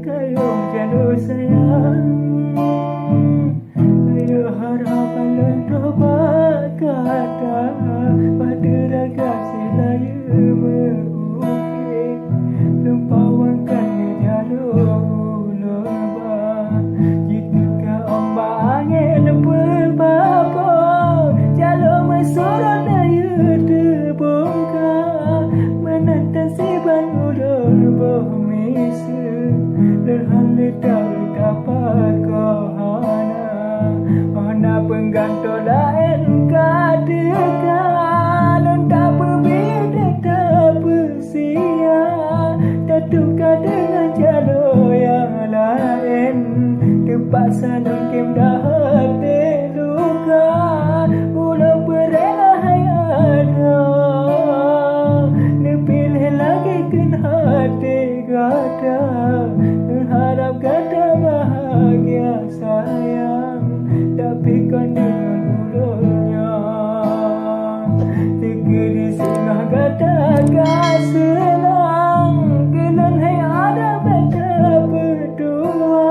kayong jatuh sayang. Ayo harapan dan coba kata pada raga selaya mengukir lupakan jalur lebah. Jika ombak angin berbabak jalur mesorot daya terbongkar menantang siban ulur bermesa lerhan letak dapat kohana mana penggantung lain kadekan lontak berbeda tak bersia tak tukar dengan jalur yang lain terpaksa nungkim dah hati luka ulang berelah ada nepilih lagi kan hati gada harap gada bahagia sayang tapi kan dengan ulurnya teka di singgah gada gak senang kelan hai ada beda berdua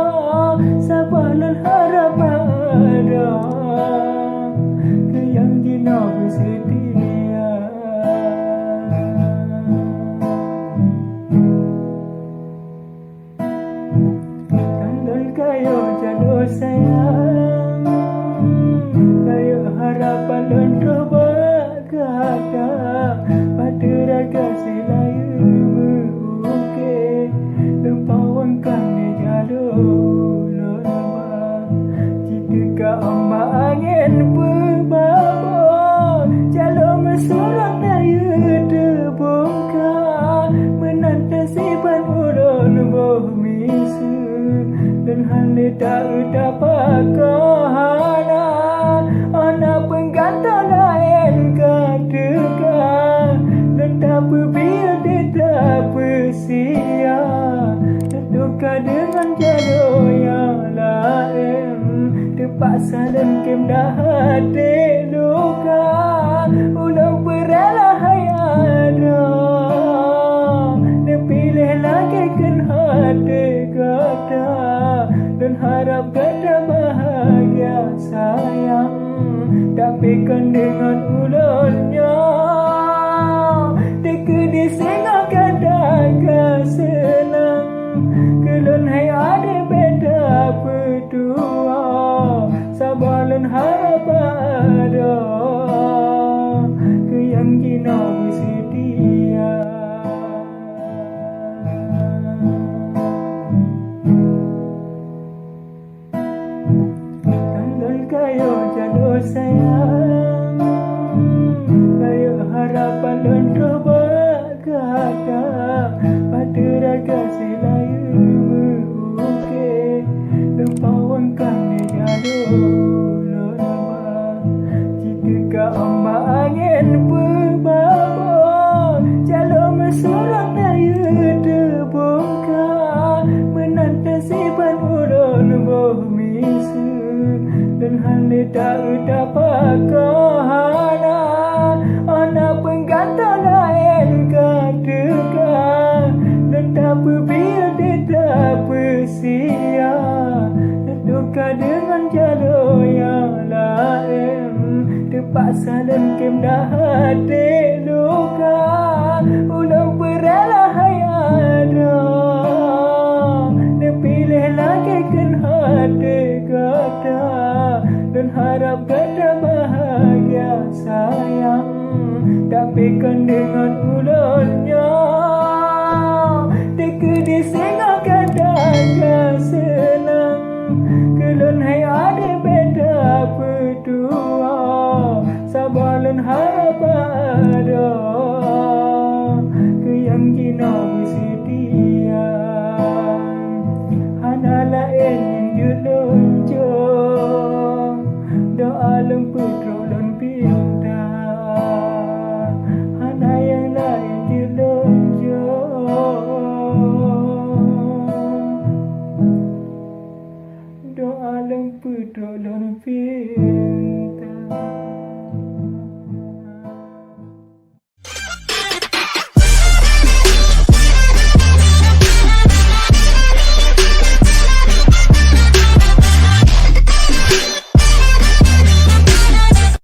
sabar dan harap ada ke yang jina bersedia. Kandung kayo jatuh sayang, kayo harapan dan coba kata pada raga selaya mengukir lupakan di jalur lebah. Jika ombak angin berbabak jalur mesorot daya terbongkar menantang siban ulun bermesa dan hal tak dapat kohana ana penggantung lain kadekan dan tak berbeda tak bersia tertukar dengan jalur yang lain terpaksa dan kem dah hati luka ulang berelah ada nepilih lagi kan hati gada dan harap gada bahagia sayang tapi kan dengan ulurnya teka di singgah gada gak senang kelon hai ada beda berdua sabar dan harap ada ke yang kina bersedia. Kandung kayo jatuh sayang, kayo harapan dan coba kata pada raga selaya mengukir lupakan di jalur lebah. Jika ombak angin berbabak jalur mesorot daya terbongkar menantang siban ulun bermesa dan hal tak dapat kohana ana penggantung lain kadekan dan tak berbeda tak bersia tertukar dengan jalur yang lain terpaksa dan kem dah hati luka ulang berelah ada nepilih lagi kan hati gada dan harap gada bahagia sayang tapi kan dengan ulurnya teka di singgah gada gak senang kelon hai ada beda berdua sabar dan harap ada ke yang kina bersedia. Hana lain dilunjuk doa lemput rolon pinta hana yang lain dilunjuk doa lemput rolon pinta.